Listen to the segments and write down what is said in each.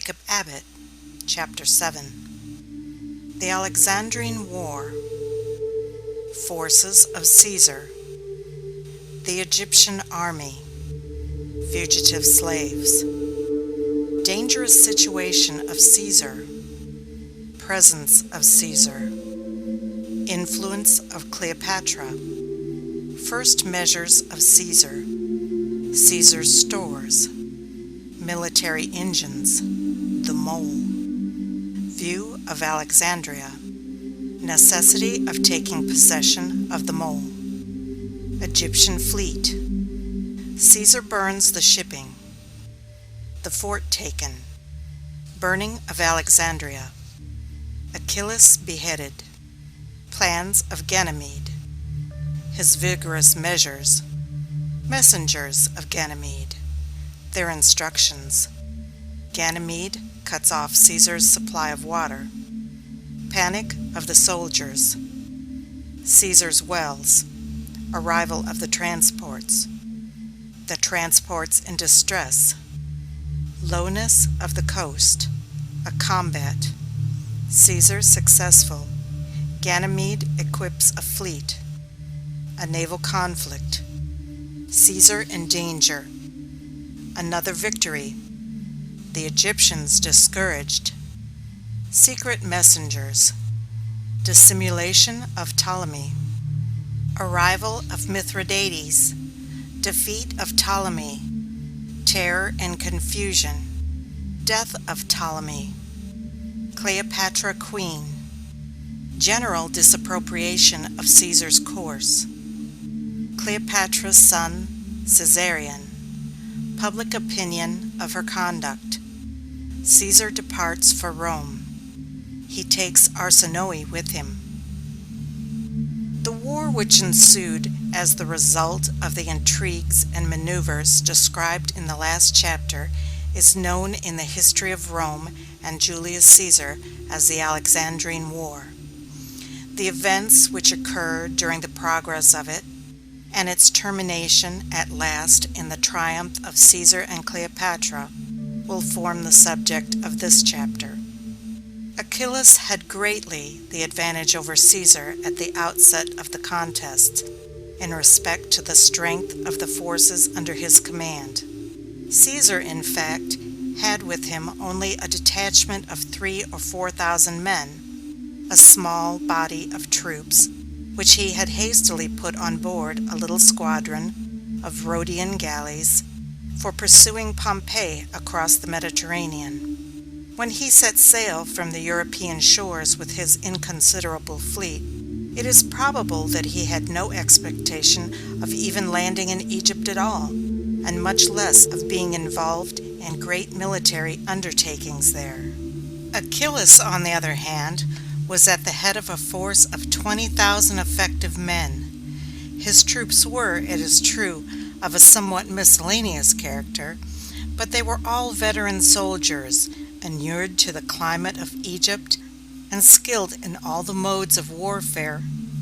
Jacob Abbott, Chapter 7. The Alexandrine War. Forces of Caesar. The Egyptian Army. Fugitive slaves. Dangerous situation of Caesar. Presence of Caesar. Influence of Cleopatra. First measures of Caesar. Caesar's stores. Military engines. The mole. View of Alexandria. Necessity of taking possession of the mole. Egyptian fleet. Caesar burns the shipping. The fort taken. Burning of Alexandria. Achilles beheaded. Plans of Ganymede. His vigorous measures. Messengers of Ganymede. Their instructions. Ganymede cuts off Caesar's supply of water. Panic of the soldiers. Caesar's wells. Arrival of the transports. The transports in distress. Lowness of the coast. A combat. Caesar successful. Ganymede equips a fleet. A naval conflict. Caesar in danger. Another victory. The Egyptians discouraged. Secret messengers. Dissimulation of Ptolemy. Arrival of Mithridates. Defeat of Ptolemy. Terror and confusion. Death of Ptolemy. Cleopatra Queen. General disapprobation of Caesar's course. Cleopatra's son, Caesarion. Public opinion of her conduct. Caesar departs for Rome. He takes Arsinoe with him. The war which ensued as the result of the intrigues and maneuvers described in the last chapter is known in the history of Rome and Julius Caesar as the Alexandrine War. The events which occurred during the progress of it, and its termination at last in the triumph of Caesar and Cleopatra, will form the subject of this chapter. Achilles had greatly the advantage over Caesar at the outset of the contest, in respect to the strength of the forces under his command. Caesar, in fact, had with him only a detachment of 3,000 or 4,000 men, a small body of troops, which he had hastily put on board a little squadron of Rhodian galleys for pursuing Pompey across the Mediterranean. When he set sail from the European shores with his inconsiderable fleet, it is probable that he had no expectation of even landing in Egypt at all, and much less of being involved in great military undertakings there. Achilles, on the other hand, was at the head of a force of 20,000 effective men. His troops were, it is true, of a somewhat miscellaneous character, but they were all veteran soldiers, inured to the climate of Egypt, and skilled in all the modes of warfare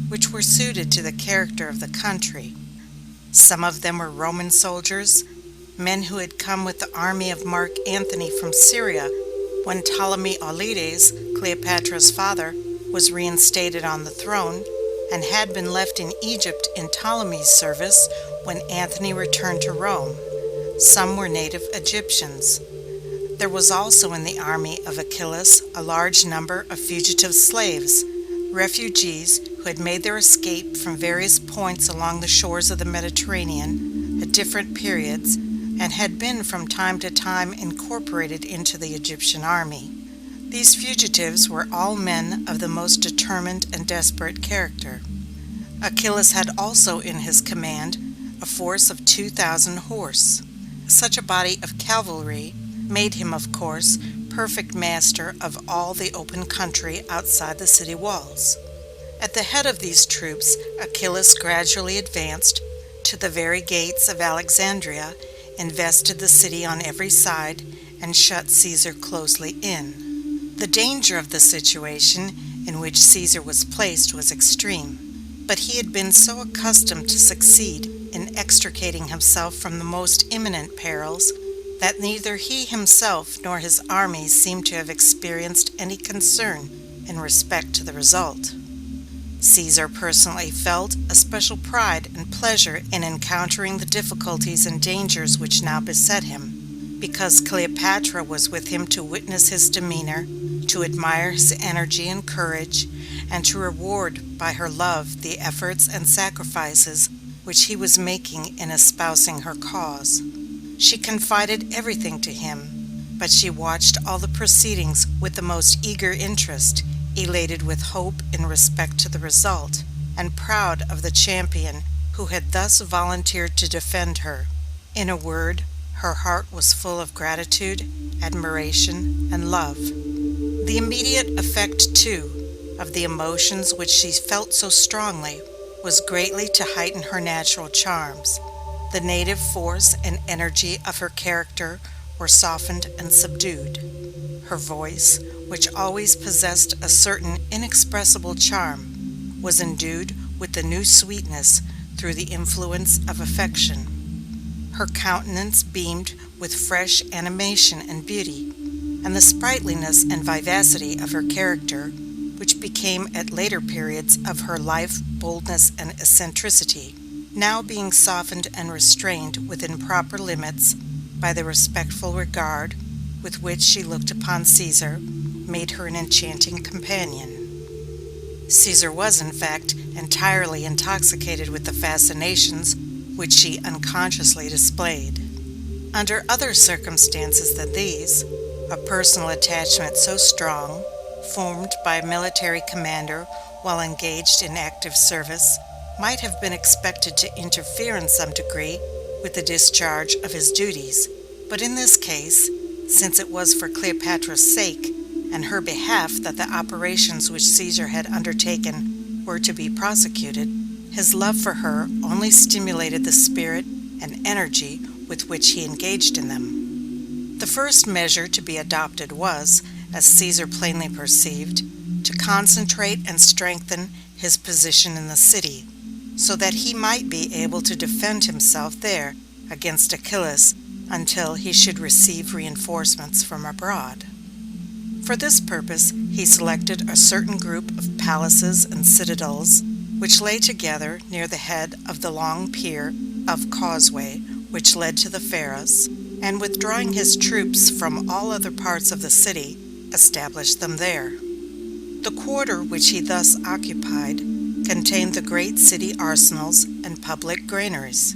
which were suited to the character of the country. Some of them were Roman soldiers, men who had come with the army of Mark Antony from Syria when Ptolemy Auletes, Cleopatra's father, was reinstated on the throne, and had been left in Egypt in Ptolemy's service when Antony returned to Rome. Some were native Egyptians. There was also in the army of Achilles a large number of fugitive slaves, refugees who had made their escape from various points along the shores of the Mediterranean at different periods, and had been from time to time incorporated into the Egyptian army. These fugitives were all men of the most determined and desperate character. Achilles had also in his command a force of 2,000 horse. Such a body of cavalry made him, of course, perfect master of all the open country outside the city walls. At the head of these troops, Achilles gradually advanced to the very gates of Alexandria, invested the city on every side, and shut Caesar closely in. The danger of the situation in which Caesar was placed was extreme, but he had been so accustomed to succeed in extricating himself from the most imminent perils that neither he himself nor his army seemed to have experienced any concern in respect to the result. Caesar personally felt a special pride and pleasure in encountering the difficulties and dangers which now beset him, because Cleopatra was with him to witness his demeanor, to admire his energy and courage, and to reward by her love the efforts and sacrifices which he was making in espousing her cause. She confided everything to him, but she watched all the proceedings with the most eager interest, elated with hope in respect to the result, and proud of the champion who had thus volunteered to defend her. In a word, her heart was full of gratitude, admiration, and love. The immediate effect, too, of the emotions which she felt so strongly was greatly to heighten her natural charms. The native force and energy of her character were softened and subdued. Her voice, which always possessed a certain inexpressible charm, was endued with the new sweetness through the influence of affection. Her countenance beamed with fresh animation and beauty, and the sprightliness and vivacity of her character, which became at later periods of her life boldness and eccentricity, now being softened and restrained within proper limits by the respectful regard with which she looked upon Caesar, made her an enchanting companion. Caesar was, in fact, entirely intoxicated with the fascinations which she unconsciously displayed. Under other circumstances than these, a personal attachment so strong, formed by a military commander while engaged in active service, might have been expected to interfere in some degree with the discharge of his duties, but in this case, since it was for Cleopatra's sake and her behalf that the operations which Caesar had undertaken were to be prosecuted, his love for her only stimulated the spirit and energy with which he engaged in them. The first measure to be adopted was, as Caesar plainly perceived, to concentrate and strengthen his position in the city, so that he might be able to defend himself there against Achillas until he should receive reinforcements from abroad. For this purpose he selected a certain group of palaces and citadels which lay together near the head of the long pier of causeway which led to the Pharos, and withdrawing his troops from all other parts of the city, established them there. The quarter which he thus occupied contained the great city arsenals and public granaries.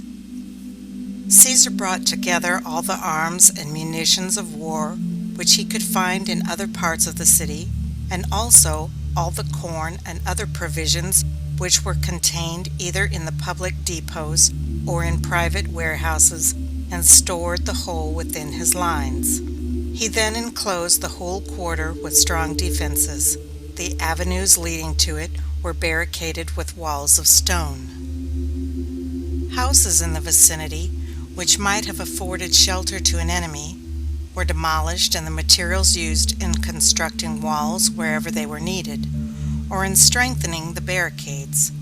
Caesar brought together all the arms and munitions of war which he could find in other parts of the city, and also all the corn and other provisions which were contained either in the public depots or in private warehouses, and stored the whole within his lines. He then enclosed the whole quarter with strong defenses. The avenues leading to it were barricaded with walls of stone. Houses in the vicinity, which might have afforded shelter to an enemy, were demolished, and the materials used in constructing walls wherever they were needed, or in strengthening the barricades.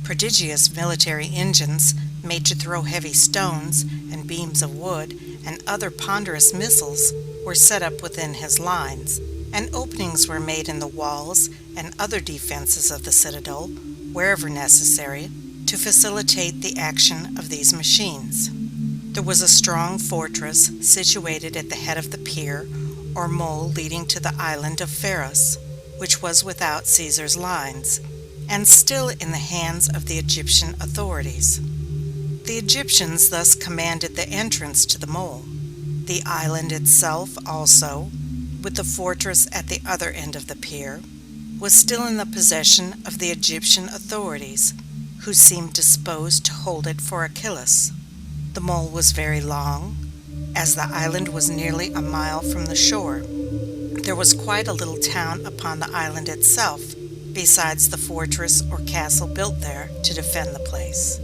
Prodigious military engines, made to throw heavy stones and beams of wood and other ponderous missiles, were set up within his lines, and openings were made in the walls and other defenses of the citadel, wherever necessary, to facilitate the action of these machines. There was a strong fortress situated at the head of the pier, or mole leading to the island of Pharos, which was without Caesar's lines, and still in the hands of the Egyptian authorities. The Egyptians thus commanded the entrance to the mole. The island itself also, with the fortress at the other end of the pier, was still in the possession of the Egyptian authorities, who seemed disposed to hold it for Achillas. The mole was very long, as the island was nearly a mile from the shore. There was quite a little town upon the island itself, besides the fortress or castle built there to defend the place.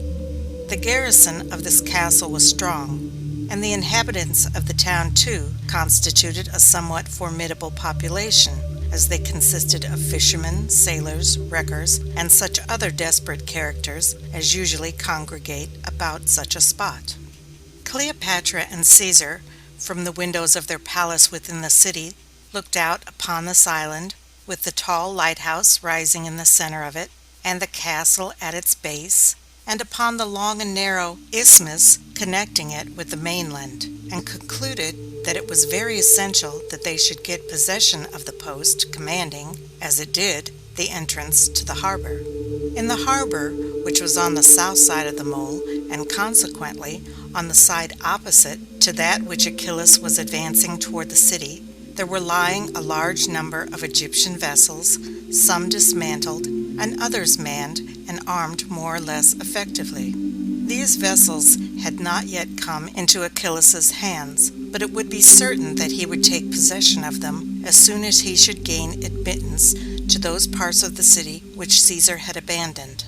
The garrison of this castle was strong, and the inhabitants of the town, too, constituted a somewhat formidable population, as they consisted of fishermen, sailors, wreckers, and such other desperate characters as usually congregate about such a spot. Cleopatra and Caesar from the windows of their palace within the city, looked out upon this island, with the tall lighthouse rising in the center of it, and the castle at its base, and upon the long and narrow isthmus connecting it with the mainland, and concluded that it was very essential that they should get possession of the post commanding, as it did, the entrance to the harbor. In the harbor, which was on the south side of the mole, and consequently on the side opposite to that which Achillas was advancing toward the city, there were lying a large number of Egyptian vessels, some dismantled, and others manned and armed more or less effectively. These vessels had not yet come into Achillas's hands, but it would be certain that he would take possession of them as soon as he should gain admittance to those parts of the city which Caesar had abandoned.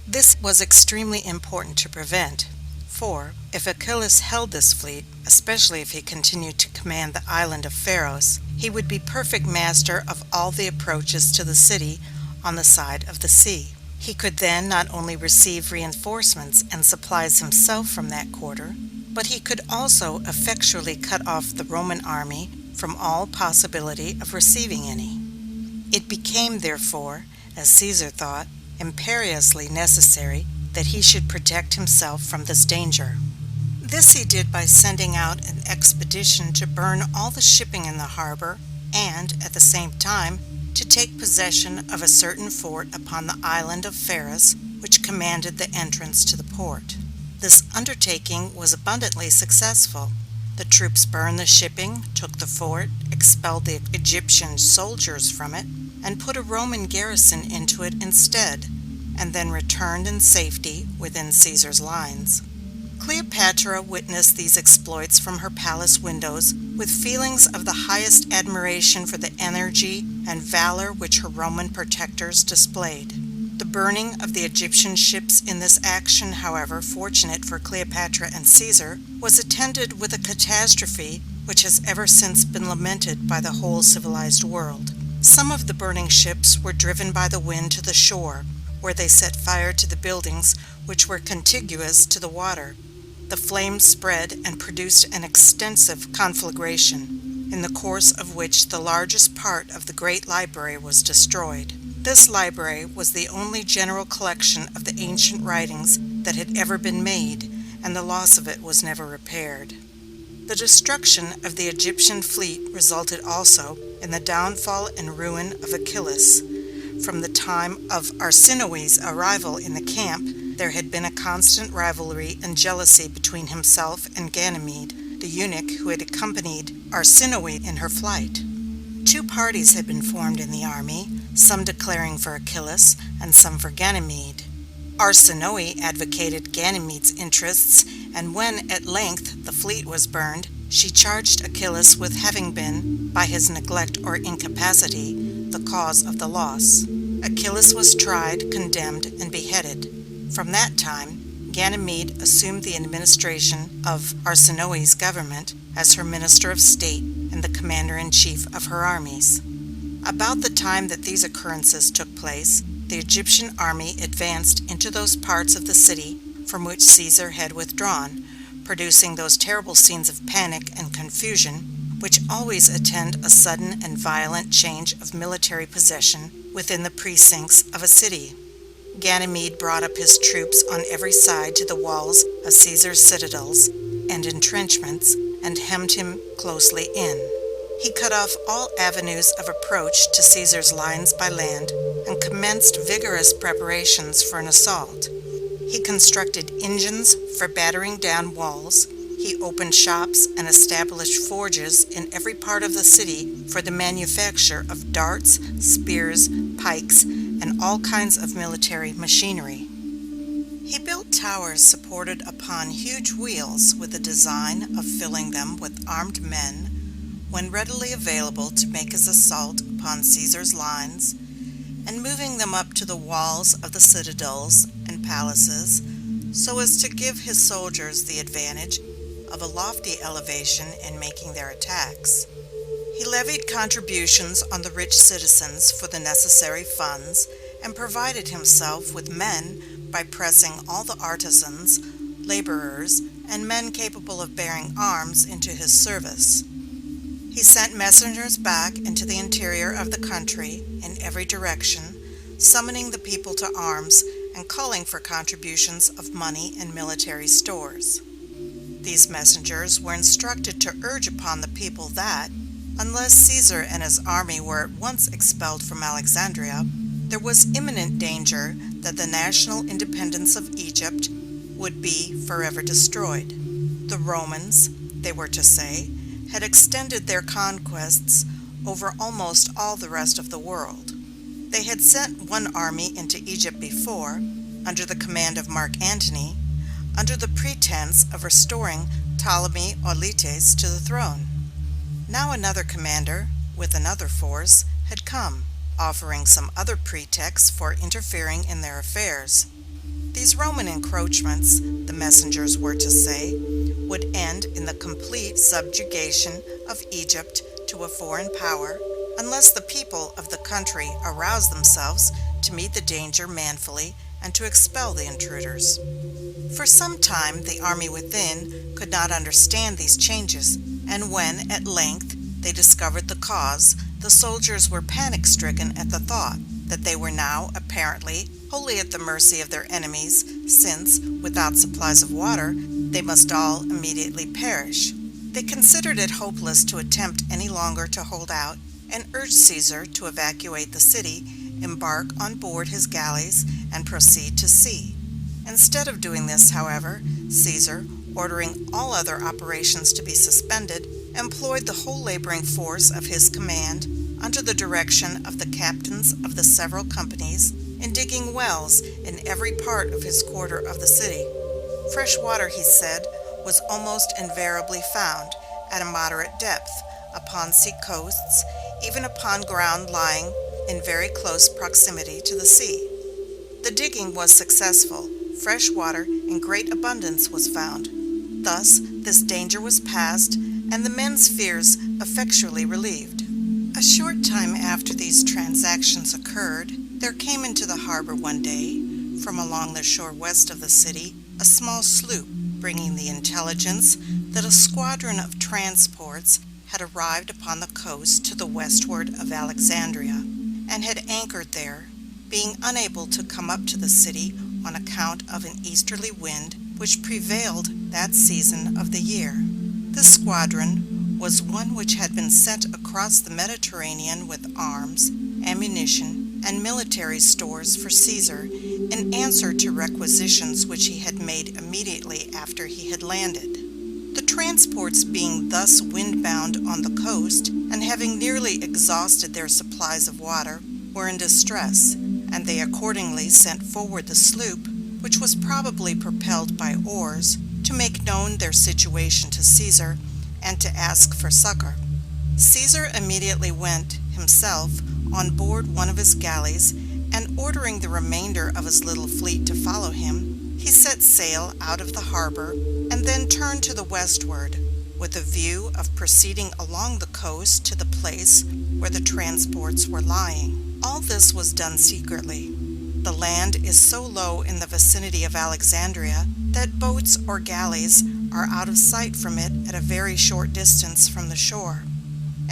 This was extremely important to prevent, for if Achillas held this fleet, especially if he continued to command the island of Pharos, he would be perfect master of all the approaches to the city on the side of the sea. He could then not only receive reinforcements and supplies himself from that quarter, but he could also effectually cut off the Roman army from all possibility of receiving any. It became, therefore, as Caesar thought, imperiously necessary that he should protect himself from this danger. This he did by sending out an expedition to burn all the shipping in the harbor, and, at the same time, to take possession of a certain fort upon the island of Pharos, which commanded the entrance to the port. This undertaking was abundantly successful. The troops burned the shipping, took the fort, expelled the Egyptian soldiers from it, and put a Roman garrison into it instead, and then returned in safety within Caesar's lines. Cleopatra witnessed these exploits from her palace windows with feelings of the highest admiration for the energy and valor which her Roman protectors displayed. The burning of the Egyptian ships in this action, however fortunate for Cleopatra and Caesar, was attended with a catastrophe which has ever since been lamented by the whole civilized world. Some of the burning ships were driven by the wind to the shore, where they set fire to the buildings which were contiguous to the water. The flames spread and produced an extensive conflagration, in the course of which the largest part of the great library was destroyed. This library was the only general collection of the ancient writings that had ever been made, and the loss of it was never repaired. The destruction of the Egyptian fleet resulted also in the downfall and ruin of Achillas. From the time of Arsinoe's arrival in the camp, there had been a constant rivalry and jealousy between himself and Ganymede, the eunuch who had accompanied Arsinoe in her flight. Two parties had been formed in the army, some declaring for Achillas and some for Ganymede. Arsinoe advocated Ganymede's interests, and when at length the fleet was burned, she charged Achillas with having been, by his neglect or incapacity, the cause of the loss. Achillas was tried, condemned, and beheaded. From that time, Ganymede assumed the administration of Arsinoe's government as her minister of state and the commander-in-chief of her armies. About the time that these occurrences took place, the Egyptian army advanced into those parts of the city from which Caesar had withdrawn, producing those terrible scenes of panic and confusion which always attend a sudden and violent change of military possession within the precincts of a city. Ganymede brought up his troops on every side to the walls of Caesar's citadels and entrenchments, and hemmed him closely in. He cut off all avenues of approach to Caesar's lines by land, and commenced vigorous preparations for an assault. He constructed engines for battering down walls. He opened shops and established forges in every part of the city for the manufacture of darts, spears, pikes, and all kinds of military machinery. He built towers supported upon huge wheels with the design of filling them with armed men when readily available to make his assault upon Caesar's lines, and moving them up to the walls of the citadels and palaces so as to give his soldiers the advantage of a lofty elevation in making their attacks. He levied contributions on the rich citizens for the necessary funds, and provided himself with men by pressing all the artisans, laborers, and men capable of bearing arms into his service. He sent messengers back into the interior of the country in every direction, summoning the people to arms and calling for contributions of money and military stores. These messengers were instructed to urge upon the people that, unless Caesar and his army were at once expelled from Alexandria, there was imminent danger that the national independence of Egypt would be forever destroyed. The Romans, they were to say, had extended their conquests over almost all the rest of the world. They had sent one army into Egypt before, under the command of Mark Antony, under the pretense of restoring Ptolemy Auletes to the throne. Now another commander, with another force, had come, offering some other pretext for interfering in their affairs. These Roman encroachments, the messengers were to say, would end in the complete subjugation of Egypt to a foreign power, unless the people of the country aroused themselves to meet the danger manfully and to expel the intruders. For some time the army within could not understand these changes, and when, at length, they discovered the cause, the soldiers were panic-stricken at the thought that they were now, apparently, wholly at the mercy of their enemies, since, without supplies of water, they must all immediately perish. They considered it hopeless to attempt any longer to hold out, and urged Caesar to evacuate the city, embark on board his galleys, and proceed to sea. Instead of doing this, however, Caesar, ordering all other operations to be suspended, employed the whole laboring force of his command, under the direction of the captains of the several companies, in digging wells in every part of his quarter of the city. Fresh water, he said, was almost invariably found, at a moderate depth, upon sea coasts, even upon ground lying in very close proximity to the sea. The digging was successful. Fresh water in great abundance was found. Thus, this danger was passed, and the men's fears effectually relieved. A short time after these transactions occurred, there came into the harbor one day, from along the shore west of the city, a small sloop, bringing the intelligence that a squadron of transports had arrived upon the coast to the westward of Alexandria, and had anchored there, being unable to come up to the city on account of an easterly wind which prevailed that season of the year. This squadron was one which had been sent across the Mediterranean with arms, ammunition, and military stores for Caesar in answer to requisitions which he had made immediately after he had landed. The transports being thus windbound on the coast, and having nearly exhausted their supplies of water, were in distress, and they accordingly sent forward the sloop, which was probably propelled by oars, to make known their situation to Caesar, and to ask for succor. Caesar immediately went, himself, on board one of his galleys, and ordering the remainder of his little fleet to follow him, he set sail out of the harbor, and then turned to the westward, with a view of proceeding along the coast to the place where the transports were lying. All this was done secretly. The land is so low in the vicinity of Alexandria that boats or galleys are out of sight from it at a very short distance from the shore.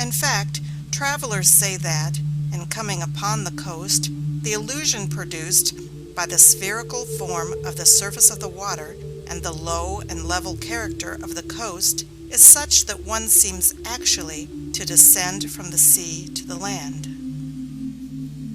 In fact, travelers say that, in coming upon the coast, the illusion produced by the spherical form of the surface of the water and the low and level character of the coast is such that one seems actually to descend from the sea to the land.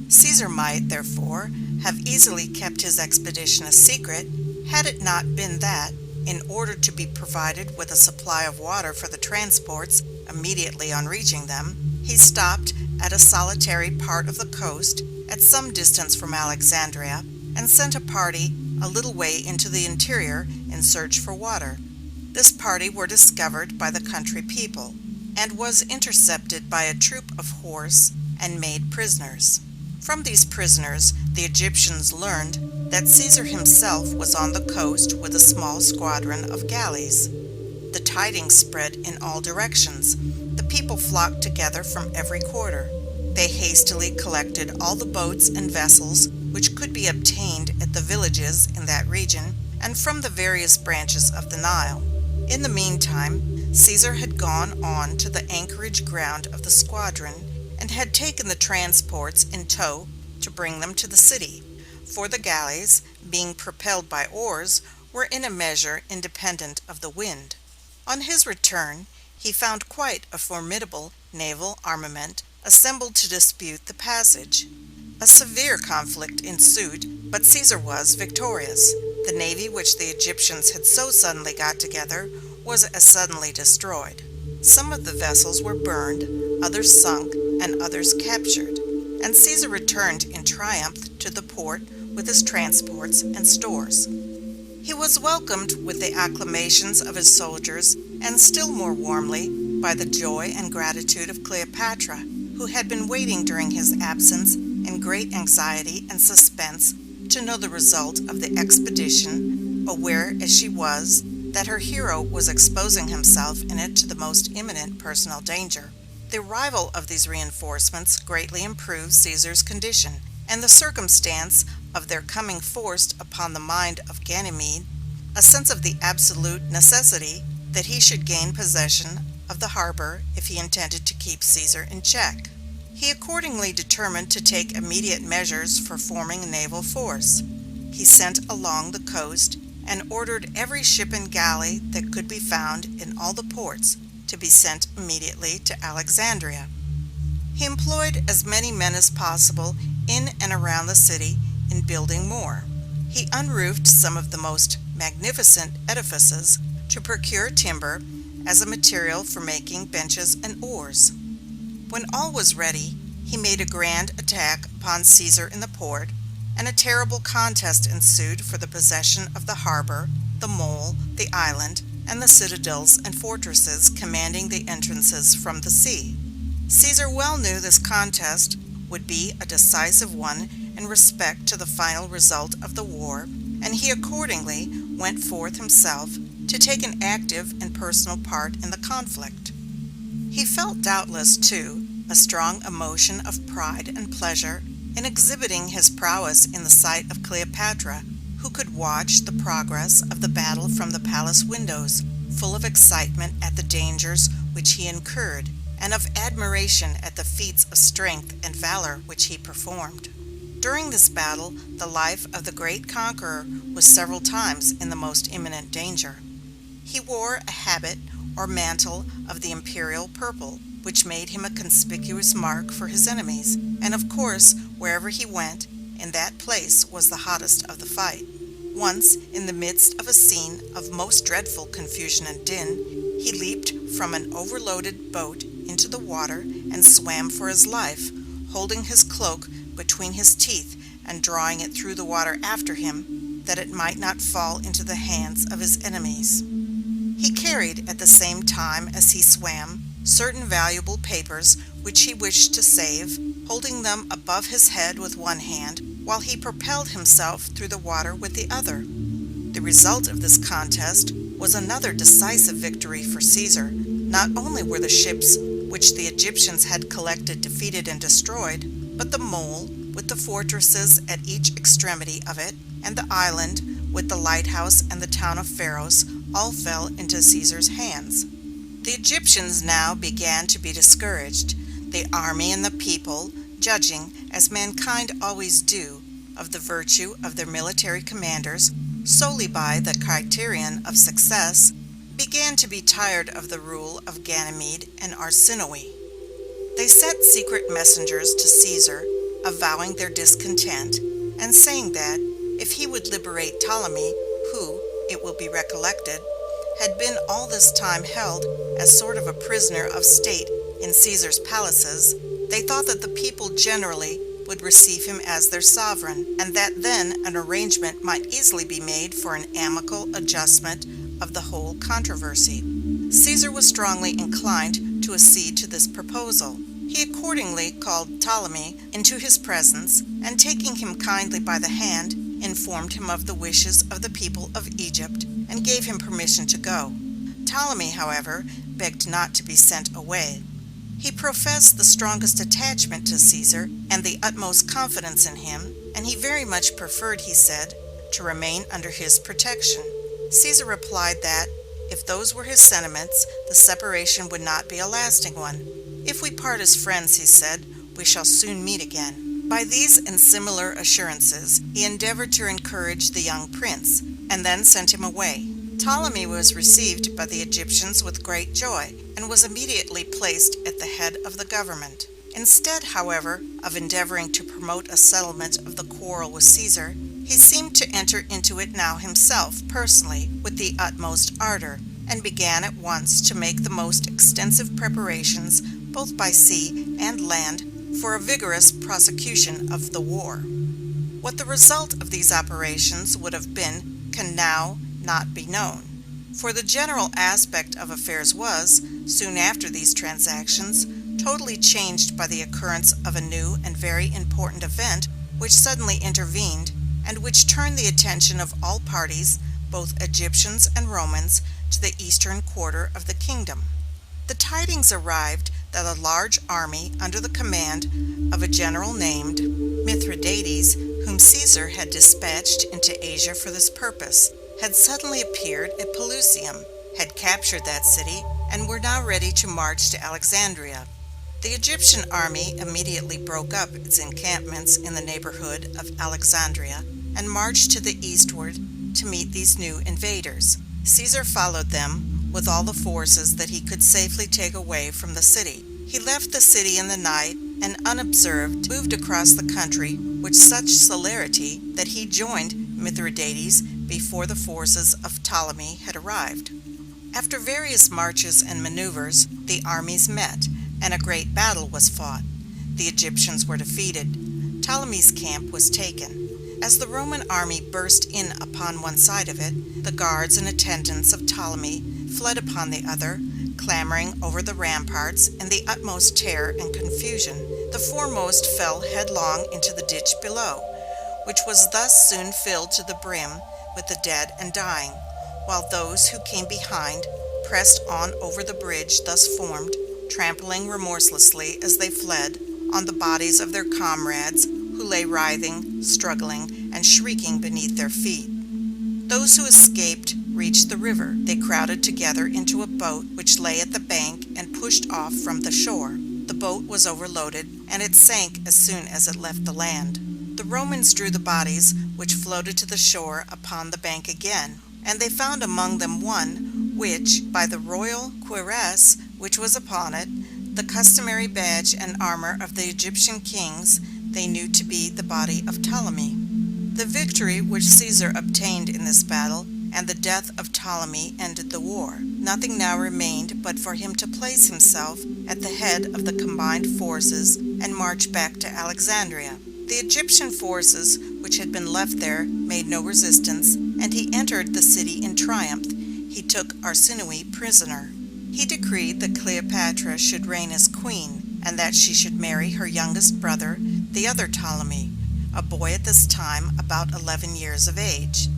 Caesar might, therefore, have easily kept his expedition a secret, had it not been that, in order to be provided with a supply of water for the transports immediately on reaching them, he stopped at a solitary part of the coast, at some distance from Alexandria, and sent a party a little way into the interior in search for water. This party were discovered by the country people, and was intercepted by a troop of horse, and made prisoners. From these prisoners the Egyptians learned that Caesar himself was on the coast with a small squadron of galleys. The tidings spread in all directions. The people flocked together from every quarter. They hastily collected all the boats and vessels which could be obtained at the villages in that region and from the various branches of the Nile. In the meantime, Caesar had gone on to the anchorage ground of the squadron, and had taken the transports in tow to bring them to the city, for the galleys, being propelled by oars, were in a measure independent of the wind. On his return, he found quite a formidable naval armament assembled to dispute the passage. A severe conflict ensued, but Caesar was victorious. The navy which the Egyptians had so suddenly got together was as suddenly destroyed. Some of the vessels were burned, others sunk, and others captured, and Caesar returned in triumph to the port with his transports and stores. He was welcomed with the acclamations of his soldiers, and still more warmly by the joy and gratitude of Cleopatra, who had been waiting during his absence in great anxiety and suspense to know the result of the expedition, aware as she was that her hero was exposing himself in it to the most imminent personal danger. The arrival of these reinforcements greatly improved Caesar's condition, and the circumstance of their coming forced upon the mind of Ganymede a sense of the absolute necessity that he should gain possession of the harbor if he intended to keep Caesar in check. He accordingly determined to take immediate measures for forming a naval force. He sent along the coast and ordered every ship and galley that could be found in all the ports to be sent immediately to Alexandria. He employed as many men as possible in and around the city in building more. He unroofed some of the most magnificent edifices to procure timber as a material for making benches and oars. When all was ready, he made a grand attack upon Caesar in the port, and a terrible contest ensued for the possession of the harbor, the mole, the island, and the citadels and fortresses commanding the entrances from the sea. Caesar well knew this contest would be a decisive one in respect to the final result of the war, and he accordingly went forth himself to take an active and personal part in the conflict. He felt doubtless, too, a strong emotion of pride and pleasure in exhibiting his prowess in the sight of Cleopatra, who could watch the progress of the battle from the palace windows, full of excitement at the dangers which he incurred, and of admiration at the feats of strength and valor which he performed. During this battle, the life of the great conqueror was several times in the most imminent danger. He wore a habit or mantle of the imperial purple, which made him a conspicuous mark for his enemies, and of course, wherever he went, in that place was the hottest of the fight. Once, in the midst of a scene of most dreadful confusion and din, he leaped from an overloaded boat into the water and swam for his life, holding his cloak between his teeth and drawing it through the water after him, that it might not fall into the hands of his enemies. He carried, at the same time as he swam, certain valuable papers which he wished to save, holding them above his head with one hand, while he propelled himself through the water with the other. The result of this contest was another decisive victory for Caesar. Not only were the ships which the Egyptians had collected defeated and destroyed, but the mole, with the fortresses at each extremity of it, and the island, with the lighthouse and the town of Pharos, all fell into Caesar's hands. The Egyptians now began to be discouraged. The army and the people, judging, as mankind always do, of the virtue of their military commanders solely by the criterion of success, began to be tired of the rule of Ganymede and Arsinoe. They sent secret messengers to Caesar, avowing their discontent, and saying that, if he would liberate Ptolemy, who, it will be recollected, had been all this time held as sort of a prisoner of state in Caesar's palaces, they thought that the people generally would receive him as their sovereign, and that then an arrangement might easily be made for an amicable adjustment of the whole controversy. Caesar was strongly inclined to accede to this proposal. He accordingly called Ptolemy into his presence, and taking him kindly by the hand, informed him of the wishes of the people of Egypt, and gave him permission to go. Ptolemy, however, begged not to be sent away. He professed the strongest attachment to Caesar and the utmost confidence in him, and he very much preferred, he said, to remain under his protection. Caesar replied that, If those were his sentiments, the separation would not be a lasting one. "If we part as friends," he said, "we shall soon meet again." By these and similar assurances, he endeavored to encourage the young prince, and then sent him away. Ptolemy was received by the Egyptians with great joy, and was immediately placed at the head of the government. Instead, however, of endeavoring to promote a settlement of the quarrel with Caesar, he seemed to enter into it now himself, personally, with the utmost ardor, and began at once to make the most extensive preparations, both by sea and land, for a vigorous prosecution of the war. What the result of these operations would have been can now not be known, for the general aspect of affairs was, soon after these transactions, totally changed by the occurrence of a new and very important event which suddenly intervened, and which turned the attention of all parties, both Egyptians and Romans, to the eastern quarter of the kingdom. The tidings arrived that a large army under the command of a general named Mithridates, whom Caesar had dispatched into Asia for this purpose, had suddenly appeared at Pelusium, had captured that city, and were now ready to march to Alexandria. The Egyptian army immediately broke up its encampments in the neighborhood of Alexandria, and marched to the eastward to meet these new invaders. Caesar followed them with all the forces that he could safely take away from the city. He left the city in the night, and unobserved moved across the country with such celerity that he joined Mithridates before the forces of Ptolemy had arrived. After various marches and maneuvers, the armies met, and a great battle was fought. The Egyptians were defeated. Ptolemy's camp was taken. As the Roman army burst in upon one side of it, the guards and attendants of Ptolemy fled upon the other, clambering over the ramparts in the utmost terror and confusion. The foremost fell headlong into the ditch below, which was thus soon filled to the brim with the dead and dying, while those who came behind pressed on over the bridge thus formed, trampling remorselessly as they fled on the bodies of their comrades who lay writhing, struggling, and shrieking beneath their feet. Those who escaped reached the river. They crowded together into a boat which lay at the bank and pushed off from the shore. The boat was overloaded, and it sank as soon as it left the land. The Romans drew the bodies, which floated to the shore upon the bank again, and they found among them one which, by the royal cuirass which was upon it, the customary badge and armor of the Egyptian kings, they knew to be the body of Ptolemy. The victory which Caesar obtained in this battle and the death of Ptolemy ended the war. Nothing now remained but for him to place himself at the head of the combined forces and march back to Alexandria. The Egyptian forces which had been left there made no resistance, and he entered the city in triumph. He took Arsinoe prisoner. He decreed that Cleopatra should reign as queen, and that she should marry her youngest brother, the other Ptolemy, a boy at this time about 11 years of age.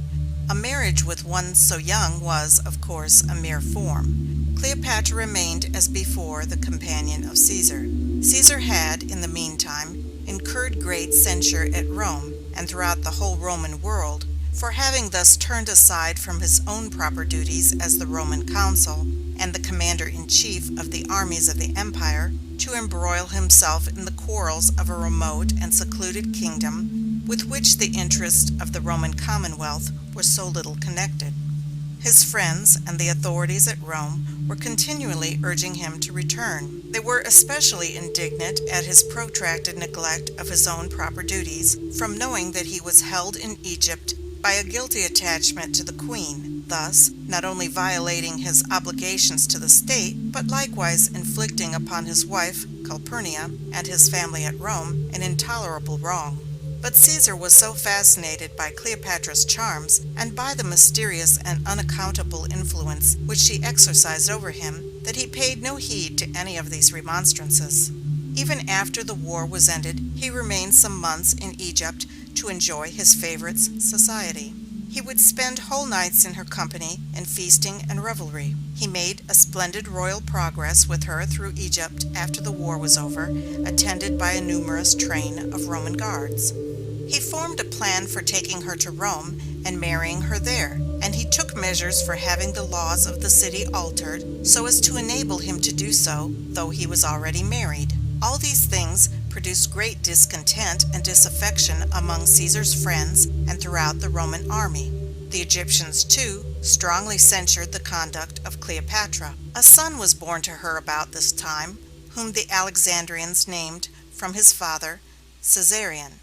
A marriage with one so young was, of course, a mere form. Cleopatra remained as before the companion of Caesar. Caesar had, in the meantime, incurred great censure at Rome, and throughout the whole Roman world, for having thus turned aside from his own proper duties as the Roman consul and the commander-in-chief of the armies of the empire, to embroil himself in the quarrels of a remote and secluded kingdom with which the interests of the Roman commonwealth were so little connected. His friends and the authorities at Rome were continually urging him to return. They were especially indignant at his protracted neglect of his own proper duties, from knowing that he was held in Egypt by a guilty attachment to the queen, thus not only violating his obligations to the state, but likewise inflicting upon his wife Calpurnia and his family at Rome an intolerable wrong. But Caesar was so fascinated by Cleopatra's charms, and by the mysterious and unaccountable influence which she exercised over him, that he paid no heed to any of these remonstrances. Even after the war was ended, he remained some months in Egypt to enjoy his favorite's society. He would spend whole nights in her company in feasting and revelry. He made a splendid royal progress with her through Egypt after the war was over, attended by a numerous train of Roman guards. He formed a plan for taking her to Rome and marrying her there, and he took measures for having the laws of the city altered so as to enable him to do so, though he was already married. All these things produced great discontent and disaffection among Caesar's friends and throughout the Roman army. The Egyptians, too, strongly censured the conduct of Cleopatra. A son was born to her about this time, whom the Alexandrians named, from his father, Caesarion.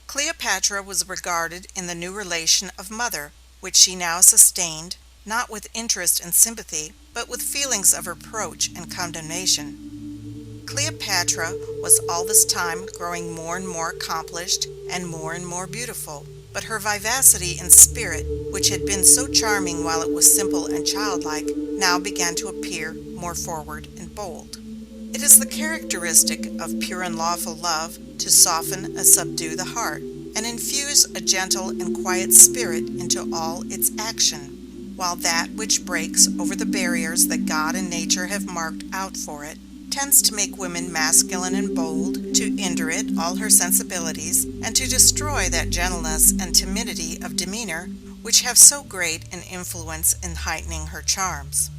Cleopatra was regarded in the new relation of mother, which she now sustained, not with interest and sympathy, but with feelings of reproach and condemnation. Cleopatra was all this time growing more and more accomplished and more beautiful, but her vivacity and spirit, which had been so charming while it was simple and childlike, now began to appear more forward and bold. It is the characteristic of pure and lawful love to soften and subdue the heart, and infuse a gentle and quiet spirit into all its action, while that which breaks over the barriers that God and nature have marked out for it tends to make women masculine and bold, to injure it all her sensibilities, and to destroy that gentleness and timidity of demeanor which have so great an influence in heightening her charms.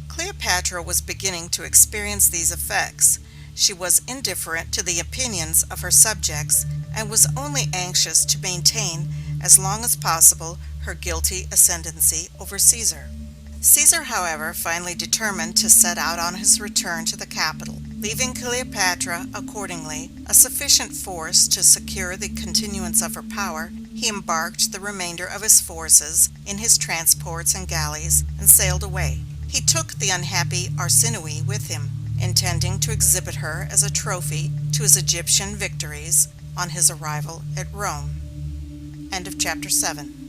Cleopatra was beginning to experience these effects. She was indifferent to the opinions of her subjects, and was only anxious to maintain as long as possible her guilty ascendancy over Caesar. Caesar, however, finally determined to set out on his return to the capital. Leaving Cleopatra, accordingly, a sufficient force to secure the continuance of her power, he embarked the remainder of his forces in his transports and galleys, and sailed away. He took the unhappy Arsinoe with him, intending to exhibit her as a trophy to his Egyptian victories on his arrival at Rome. End of chapter 7.